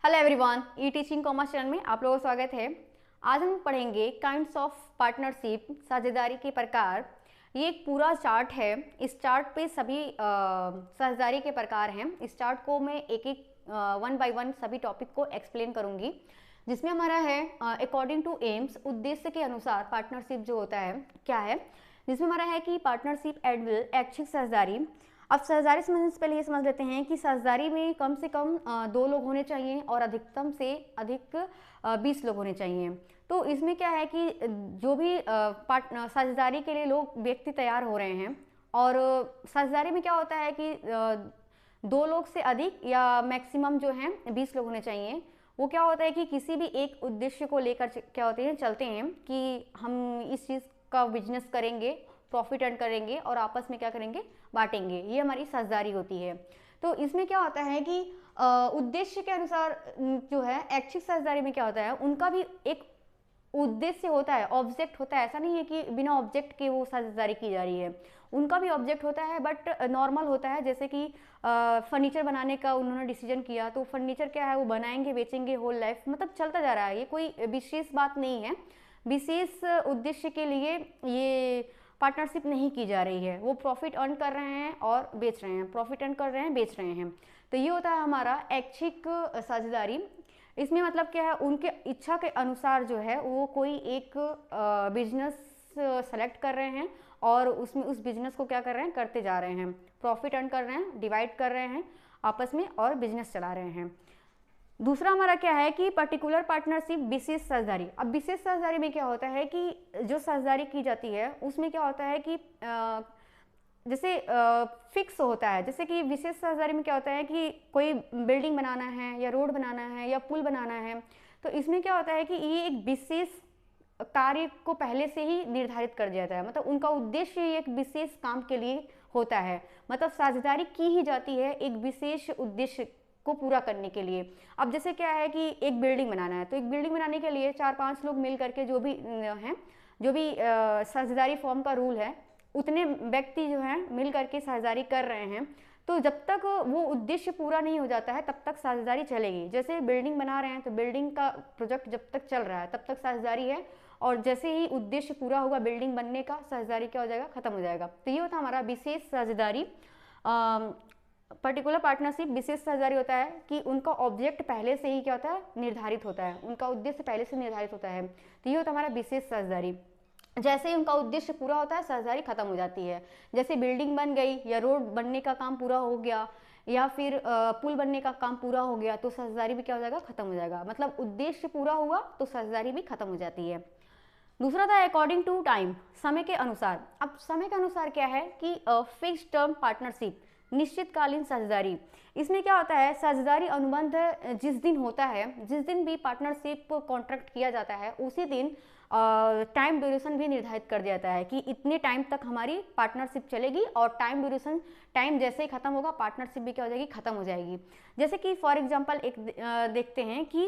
Hello everyone, ई teaching commerce channel में आप लोगों का स्वागत है। आज हम पढ़ेंगे काइंड्स ऑफ पार्टनरशिप, साझेदारी के प्रकार। ये एक पूरा चार्ट है। इस चार्ट पे सभी साझेदारी के प्रकार हैं। इस चार्ट को मैं एक एक वन बाय वन सभी टॉपिक को एक्सप्लेन करूंगी, जिसमें हमारा है अकॉर्डिंग टू एम्स, उद्देश्य के अनुसार पार्टनरशिप जो होता है क्या है, जिसमें हमारा है कि पार्टनरशिप एट विल, ऐच्छिक साझेदारी। अब साझेदारी समझने से पहले ये समझ लेते हैं कि साझेदारी में कम से कम 2 लोग होने चाहिए और अधिकतम से अधिक 20 लोग होने चाहिए। तो इसमें क्या है कि जो भी साझेदारी के लिए लोग व्यक्ति तैयार हो रहे हैं, और साझेदारी में क्या होता है कि 2 लोग से अधिक या मैक्सिमम जो है 20 लोग होने चाहिए। वो क्या होता है कि किसी भी एक उद्देश्य को लेकर क्या होते हैं, चलते हैं कि हम इस चीज़ का बिजनेस करेंगे, प्रॉफिट अर्न करेंगे और आपस में क्या करेंगे, बांटेंगे। ये हमारी साझेदारी होती है। तो इसमें क्या होता है कि उद्देश्य के अनुसार जो है, ऐच्छिक साझेदारी में क्या होता है, उनका भी एक उद्देश्य होता है, ऑब्जेक्ट होता है। ऐसा नहीं है कि बिना ऑब्जेक्ट के वो साझेदारी की जा रही है, उनका भी ऑब्जेक्ट होता है, बट नॉर्मल होता है। जैसे कि फर्नीचर बनाने का उन्होंने डिसीजन किया, तो फर्नीचर क्या है, वो बनाएंगे, बेचेंगे, होल लाइफ मतलब चलता जा रहा है। ये कोई विशेष बात नहीं है, विशेष उद्देश्य के लिए ये पार्टनरशिप नहीं की जा रही है। वो प्रॉफिट अर्न कर रहे हैं और बेच रहे हैं, प्रॉफिट अर्न कर रहे हैं, बेच रहे हैं। तो ये होता है हमारा ऐच्छिक साझेदारी। इसमें मतलब क्या है, उनके इच्छा के अनुसार जो है वो कोई एक बिजनेस सेलेक्ट कर रहे हैं और उसमें उस बिजनेस को क्या कर रहे हैं, करते जा रहे हैं, प्रॉफिट अर्न कर रहे हैं, डिवाइड कर रहे हैं आपस में और बिजनेस चला रहे हैं। दूसरा हमारा क्या है कि पर्टिकुलर पार्टनरशिप, विशेष साझेदारी। अब विशेष साझेदारी में क्या होता है कि जो साझेदारी की जाती है उसमें क्या होता है कि जैसे फिक्स होता है। जैसे कि विशेष साझेदारी में क्या होता है कि कोई बिल्डिंग बनाना है या रोड बनाना है या पुल बनाना है, तो इसमें क्या होता है कि ये एक विशेष कार्य को पहले से ही निर्धारित कर दिया जाता है। मतलब उनका उद्देश्य एक विशेष काम के लिए होता है। मतलब साझेदारी की ही जाती है एक विशेष उद्देश्य को पूरा करने के लिए। अब जैसे क्या है कि एक बिल्डिंग बनाना है, तो एक बिल्डिंग बनाने के लिए 4-5 लोग मिल करके जो भी हैं, जो भी साझेदारी फॉर्म का रूल है, उतने व्यक्ति जो हैं मिल करके साझेदारी कर रहे हैं। तो जब तक वो उद्देश्य पूरा नहीं हो जाता है तब तक साझेदारी चलेगी। जैसे बिल्डिंग बना रहे हैं तो बिल्डिंग का प्रोजेक्ट जब तक चल रहा है तब तक साझेदारी है, और जैसे ही उद्देश्य पूरा होगा बिल्डिंग बनने का, साझेदारी क्या हो जाएगा, खत्म हो जाएगा। तो ये होता है हमारा विशेष साझेदारी। पर्टिकुलर पार्टनरशिप विशेष साझेदारी होता है कि उनका ऑब्जेक्ट पहले से ही क्या होता है, निर्धारित होता है, उनका उद्देश्य पहले से निर्धारित होता है। तो ये होता है हमारा विशेष साझेदारी। जैसे ही उनका उद्देश्य पूरा होता है साझेदारी खत्म हो जाती है। जैसे बिल्डिंग बन गई या रोड बनने का काम पूरा हो गया या फिर पुल बनने का काम पूरा हो गया, तो साझेदारी भी क्या हो जाएगा, खत्म हो जाएगा। मतलब उद्देश्य पूरा हुआ तो साझेदारी भी खत्म हो जाती है। दूसरा था अकॉर्डिंग टू टाइम, समय के अनुसार। अब समय के अनुसार क्या है कि फिक्स्ड टर्म पार्टनरशिप, निश्चितकालीन साझेदारी। इसमें क्या होता है, साझेदारी अनुबंध जिस दिन होता है, जिस दिन भी पार्टनरशिप कॉन्ट्रैक्ट किया जाता है, उसी दिन टाइम ड्यूरेशन भी निर्धारित कर दिया जाता है कि इतने टाइम तक हमारी पार्टनरशिप चलेगी, और टाइम ड्यूरेशन, टाइम जैसे ही खत्म होगा पार्टनरशिप भी क्या हो जाएगी, खत्म हो जाएगी। जैसे कि फॉर एग्जांपल एक देखते हैं कि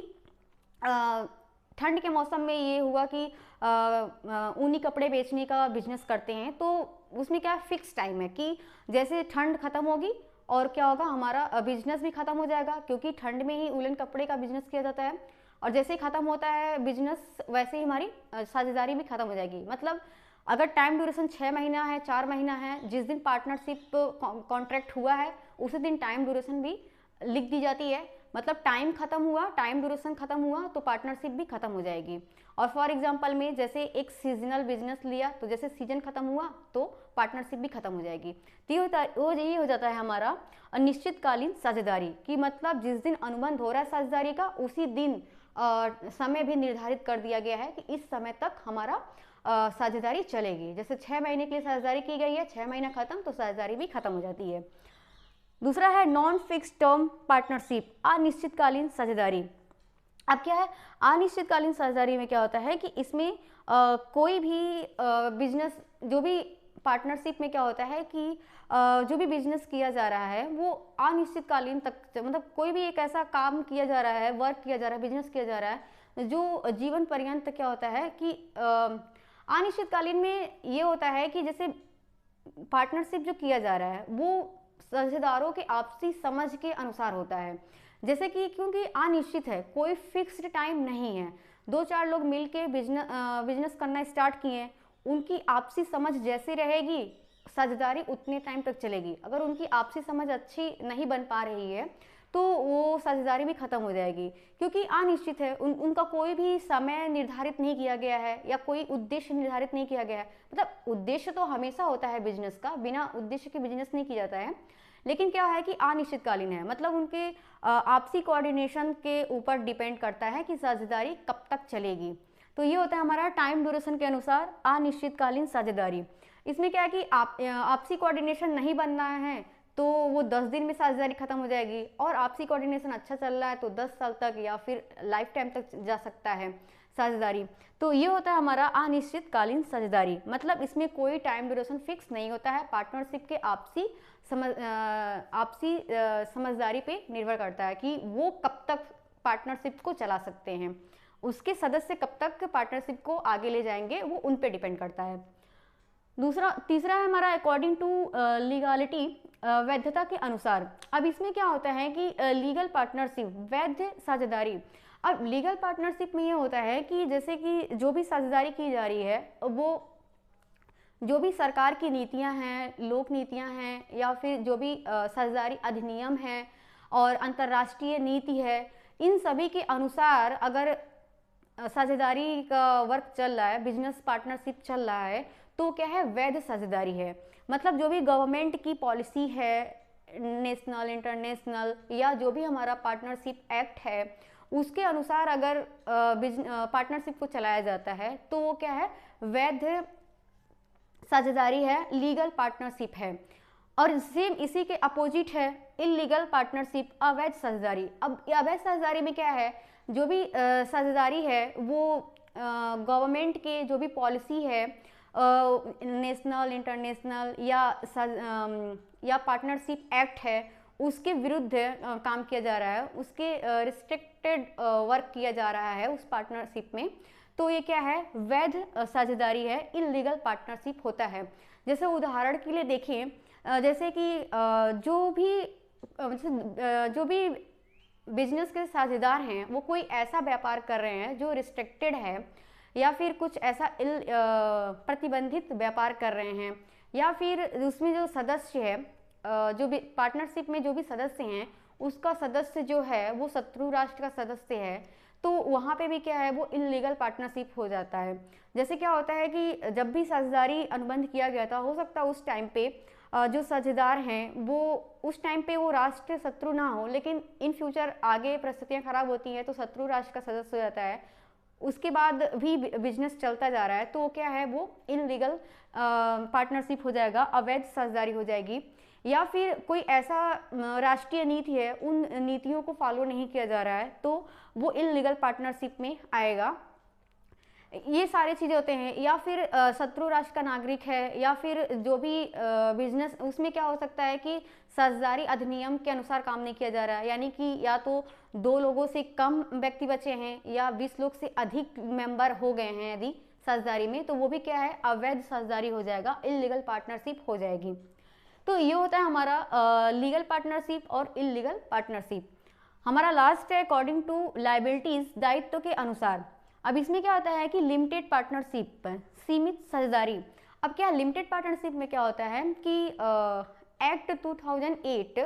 ठंड के मौसम में ये हुआ कि ऊनी कपड़े बेचने का बिजनेस करते हैं, तो उसमें क्या फिक्स टाइम है कि जैसे ठंड खत्म होगी और क्या होगा, हमारा बिजनेस भी खत्म हो जाएगा, क्योंकि ठंड में ही उलन कपड़े का बिजनेस किया जाता है, और जैसे ही खत्म होता है बिजनेस वैसे ही हमारी साझेदारी भी खत्म हो जाएगी। मतलब अगर टाइम ड्यूरेशन 6 महीना है, 4 महीना है, जिस दिन पार्टनरशिप कॉन्ट्रैक्ट हुआ है उसी दिन टाइम ड्यूरेशन भी लिख दी जाती है। मतलब टाइम खत्म हुआ, टाइम ड्यूरेशन खत्म हुआ तो पार्टनरशिप भी खत्म हो जाएगी। और फॉर एग्जांपल में जैसे एक सीजनल बिजनेस लिया, तो जैसे सीजन खत्म हुआ तो पार्टनरशिप भी खत्म हो जाएगी। तो ये हो जाता है हमारा अनिश्चितकालीन साझेदारी, कि मतलब जिस दिन अनुबंध हो रहा है साझेदारी का उसी दिन समय भी निर्धारित कर दिया गया है कि इस समय तक हमारा साझेदारी चलेगी। जैसे 6 महीने के लिए साझेदारी की गई है, 6 महीना खत्म तो साझेदारी भी खत्म हो जाती है। दूसरा है नॉन फिक्स टर्म पार्टनरशिप, अनिश्चितकालीन साझेदारी। अब क्या है, अनिश्चितकालीन साझेदारी में क्या होता है कि इसमें कोई भी बिजनेस, जो भी पार्टनरशिप में क्या होता है कि जो भी बिजनेस किया जा रहा है वो अनिश्चितकालीन तक, मतलब कोई भी एक ऐसा काम किया जा रहा है, वर्क किया जा रहा है, बिजनेस किया जा रहा है जो जीवन पर्यंत क्या होता है कि अनिश्चितकालीन में ये होता है कि जैसे पार्टनरशिप जो किया जा रहा है वो साझेदारों के आपसी समझ के अनुसार होता है। जैसे कि क्योंकि अनिश्चित है, कोई फिक्स्ड टाइम नहीं है, दो चार लोग मिलके बिजनेस करना स्टार्ट किए, उनकी आपसी समझ जैसी रहेगी साझेदारी उतने टाइम तक चलेगी। अगर उनकी आपसी समझ अच्छी नहीं बन पा रही है तो वो साझेदारी भी खत्म हो जाएगी, क्योंकि अनिश्चित है, उनका कोई भी समय निर्धारित नहीं किया गया है या कोई उद्देश्य निर्धारित नहीं किया गया है। मतलब उद्देश्य तो हमेशा होता है बिजनेस का, बिना उद्देश्य के बिजनेस नहीं किया जाता है, लेकिन क्या है कि अनिश्चितकालीन है। मतलब उनके आपसी कोऑर्डिनेशन के ऊपर डिपेंड करता है कि साझेदारी कब तक चलेगी। तो ये होता है हमारा टाइम ड्यूरेशन के अनुसार अनिश्चितकालीन साझेदारी। इसमें क्या है कि आपसी कोऑर्डिनेशन नहीं बन रहा है तो वो 10 दिन में साझेदारी खत्म हो जाएगी, और आपसी कोऑर्डिनेशन अच्छा चल रहा है तो 10 साल तक या फिर लाइफ टाइम तक जा सकता है साझेदारी। तो ये होता है हमारा अनिश्चितकालीन साझेदारी। मतलब इसमें कोई टाइम ड्यूरेशन फिक्स नहीं होता है, पार्टनरशिप के आपसी समझदारी पे निर्भर करता है कि वो कब तक पार्टनरशिप को चला सकते हैं, उसके सदस्य कब तक पार्टनरशिप को आगे ले जाएंगे, वो उन पे डिपेंड करता है। तीसरा है हमारा अकॉर्डिंग टू लीगालिटी, वैधता के अनुसार। अब इसमें क्या होता है कि लीगल पार्टनरशिप, वैध साझेदारी। अब लीगल पार्टनरशिप में ये होता है कि जैसे कि जो भी साझेदारी की जा रही है वो जो भी सरकार की नीतियां हैं, लोक नीतियां हैं, या फिर जो भी साझेदारी अधिनियम है और अंतर्राष्ट्रीय नीति है, इन सभी के अनुसार अगर साझेदारी का वर्क चल रहा है, बिजनेस पार्टनरशिप चल रहा है, तो क्या है, वैध साझेदारी है। मतलब जो भी गवर्नमेंट की पॉलिसी है, नेशनल, इंटरनेशनल, या जो भी हमारा पार्टनरशिप एक्ट है, उसके अनुसार अगर पार्टनरशिप को चलाया जाता है तो वो क्या है, वैध साझेदारी है, लीगल पार्टनरशिप है। और सेम इसी के अपोजिट है इलीगल पार्टनरशिप, अवैध साझेदारी। अब अवैध साझेदारी में क्या है, जो भी साझेदारी है वो गवर्नमेंट के जो भी पॉलिसी है, नेशनल, इंटरनेशनल या पार्टनरशिप एक्ट है, उसके विरुद्ध काम किया जा रहा है, उसके रिस्ट्रिक्टेड वर्क किया जा रहा है उस पार्टनरशिप में, तो ये क्या है, वैध साझेदारी है, इलीगल पार्टनरशिप होता है। जैसे उदाहरण के लिए देखें, जैसे कि जो भी बिजनेस के साझेदार हैं वो कोई ऐसा व्यापार कर रहे हैं जो रिस्ट्रिक्टेड है, या फिर कुछ ऐसा प्रतिबंधित व्यापार कर रहे हैं, या फिर उसमें जो सदस्य है, जो भी पार्टनरशिप में जो भी सदस्य हैं, उसका सदस्य जो है वो शत्रु राष्ट्र का सदस्य है, तो वहाँ पे भी क्या है, वो इलीगल पार्टनरशिप हो जाता है। जैसे क्या होता है कि जब भी साझेदारी अनुबंध किया गया था, हो सकता है उस टाइम पे जो साझेदार हैं वो उस टाइम पे वो राष्ट्र शत्रु ना हो, लेकिन इन फ्यूचर आगे परिस्थितियाँ खराब होती हैं तो शत्रु राष्ट्र का सदस्य हो जाता है, उसके बाद भी बिजनेस चलता जा रहा है, तो क्या है, वो इलीगल पार्टनरशिप हो जाएगा, अवैध साझेदारी हो जाएगी। या फिर कोई ऐसा राष्ट्रीय नीति है, उन नीतियों को फॉलो नहीं किया जा रहा है, तो वो इलीगल पार्टनरशिप में आएगा। ये सारी चीज़ें होते हैं। या फिर शत्रु राष्ट्र का नागरिक है, या फिर जो भी बिजनेस, उसमें क्या हो सकता है कि साझेदारी अधिनियम के अनुसार काम नहीं किया जा रहा है, यानी कि या तो 2 लोगों से कम व्यक्ति बचे हैं या 20 लोग से अधिक मेंबर हो गए हैं यदि साझेदारी में, तो वो भी क्या है, अवैध साझेदारी हो जाएगा, इलीगल पार्टनरशिप हो जाएगी। तो ये होता है हमारा लीगल पार्टनरशिप और इलीगल पार्टनरशिप। हमारा लास्ट है अकॉर्डिंग टू लायबिलिटीज, दायित्व के अनुसार। अब इसमें क्या होता है कि लिमिटेड पार्टनरशिप, सीमित साझेदारी। अब क्या लिमिटेड पार्टनरशिप में क्या होता है कि एक्ट 2008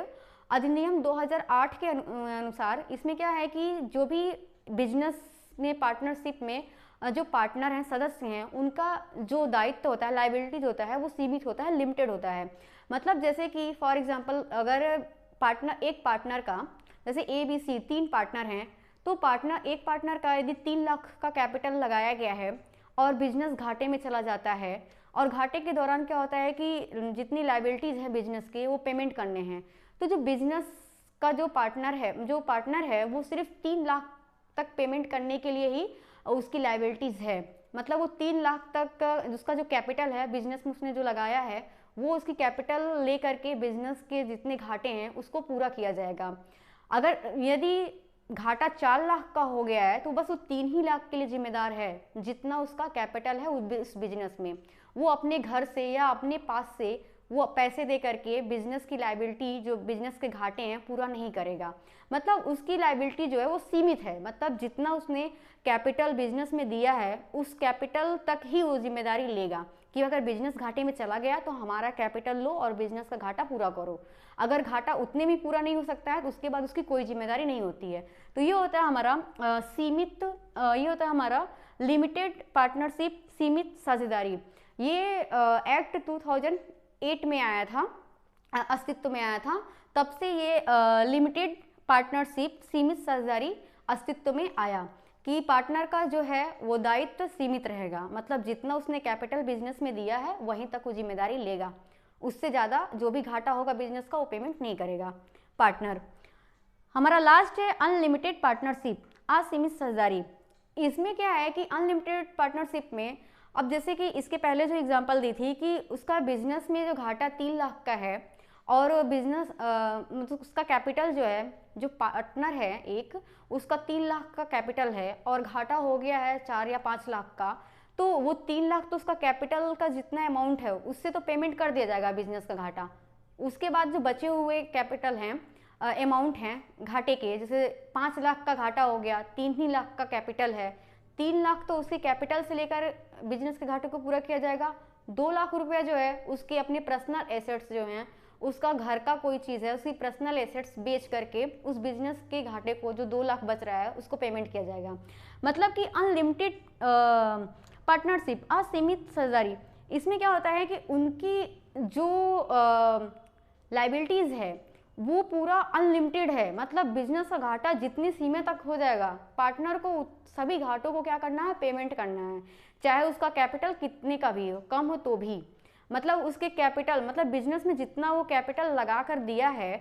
अधिनियम 2008 के अनुसार इसमें क्या है कि जो भी बिजनेस में पार्टनरशिप में जो पार्टनर हैं, सदस्य हैं, उनका जो दायित्व होता है, लायबिलिटीज होता है, वो सीमित होता है, लिमिटेड होता है। मतलब जैसे कि फॉर एग्जांपल अगर एक पार्टनर का, जैसे ABC 3 पार्टनर हैं, तो एक पार्टनर का यदि 3 लाख का कैपिटल लगाया गया है और बिजनेस घाटे में चला जाता है, और घाटे के दौरान क्या होता है कि जितनी लायबिलिटीज़ हैं बिजनेस के, वो पेमेंट करने हैं, तो जो बिजनेस का जो पार्टनर है वो सिर्फ 3 लाख तक पेमेंट करने के लिए ही उसकी लायबिलिटीज़ है। मतलब वो 3 लाख तक उसका जो कैपिटल है, बिजनेस में उसने जो लगाया है, वो उसकी कैपिटल ले करके बिजनेस के जितने घाटे हैं उसको पूरा किया जाएगा। अगर यदि घाटा 4 लाख का हो गया है तो बस वो 3 ही लाख के लिए जिम्मेदार है, जितना उसका कैपिटल है उस बिजनेस में, वो अपने घर से या अपने पास से वो पैसे दे करके बिजनेस की लायबिलिटी, जो बिजनेस के घाटे हैं, पूरा नहीं करेगा। मतलब उसकी लायबिलिटी जो है वो सीमित है, मतलब जितना उसने कैपिटल बिजनेस में दिया है उस कैपिटल तक ही वो जिम्मेदारी लेगा कि अगर बिजनेस घाटे में चला गया तो हमारा कैपिटल लो और बिजनेस का घाटा पूरा करो। अगर घाटा उतने में पूरा नहीं हो सकता है तो उसके बाद उसकी कोई जिम्मेदारी नहीं होती है। तो ये होता है हमारा सीमित, ये होता है हमारा लिमिटेड पार्टनरशिप, सीमित साझेदारी। ये एक्ट 2008 में आया था, अस्तित्व में आया था। तब से ये लिमिटेड पार्टनरशिप, सीमित साझेदारी अस्तित्व में आया कि पार्टनर का जो है वो दायित्व सीमित रहेगा, मतलब जितना उसने कैपिटल बिजनेस में दिया है वहीं तक वो जिम्मेदारी लेगा, उससे ज़्यादा जो भी घाटा होगा बिजनेस का वो पेमेंट नहीं करेगा पार्टनर। हमारा लास्ट है अनलिमिटेड पार्टनरशिप, असीमित साझेदारी। इसमें क्या है कि अनलिमिटेड पार्टनरशिप में, अब जैसे कि इसके पहले जो एग्जांपल दी थी कि उसका बिजनेस में जो घाटा 3 लाख का है और बिजनेस मतलब उसका कैपिटल जो है, जो पार्टनर है एक, उसका 3 लाख का कैपिटल है और घाटा हो गया है 4 या 5 लाख का, तो वो 3 लाख तो उसका कैपिटल का जितना अमाउंट है उससे तो पेमेंट कर दिया जाएगा बिजनेस का घाटा। उसके बाद जो बचे हुए कैपिटल हैं, अमाउंट हैं घाटे के, जैसे 5 लाख का घाटा हो गया, 3 ही लाख का कैपिटल है, 3 लाख तो उसके कैपिटल से लेकर बिजनेस के घाटे को पूरा किया जाएगा। 2 लाख रुपया जो है उसके अपने पर्सनल एसेट्स जो हैं, उसका घर का कोई चीज़ है, उसकी पर्सनल एसेट्स बेच करके उस बिजनेस के घाटे को, जो 2 लाख बच रहा है, उसको पेमेंट किया जाएगा। मतलब कि अनलिमिटेड पार्टनरशिप, असीमित साझेदारी, इसमें क्या होता है कि उनकी जो लाइबिलिटीज़ है वो पूरा अनलिमिटेड है, मतलब बिजनेस का घाटा जितनी सीमा तक हो जाएगा पार्टनर को सभी घाटों को क्या करना है, पेमेंट करना है, चाहे उसका कैपिटल कितने का भी हो, कम हो तो भी। मतलब उसके कैपिटल, मतलब बिजनेस में जितना वो कैपिटल लगा कर दिया है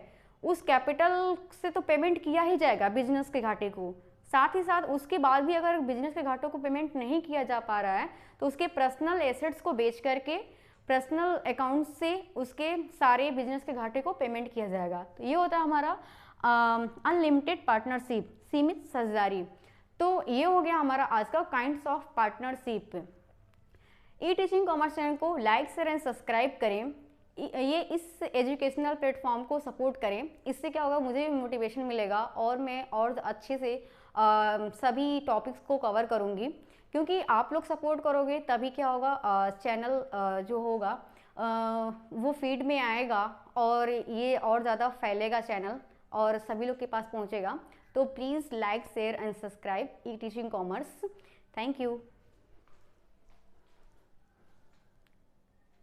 उस कैपिटल से तो पेमेंट किया ही जाएगा बिजनेस के घाटे को। साथ ही साथ उसके बाद भी अगर बिजनेस के घाटों को पेमेंट नहीं किया जा पा रहा है तो उसके पर्सनल एसेट्स को बेच करके पर्सनल अकाउंट से उसके सारे बिजनेस के घाटे को पेमेंट किया जाएगा। तो ये होता है हमारा अनलिमिटेड पार्टनरशिप, सीमित साझेदारी। तो ये हो गया हमारा आज का kinds of partnership. E teaching commerce channel को लाइक, शेयर एंड सब्सक्राइब करें। ये इस एजुकेशनल प्लेटफॉर्म को सपोर्ट करें, इससे क्या होगा, मुझे भी मोटिवेशन मिलेगा और मैं और अच्छे से सभी टॉपिक्स को कवर करूँगी, क्योंकि आप लोग सपोर्ट करोगे तभी क्या होगा, चैनल जो होगा वो फीड में आएगा और ये और ज़्यादा फैलेगा चैनल और सभी लोग के पास पहुँचेगा। तो please like, share and subscribe E teaching commerce. Thank you.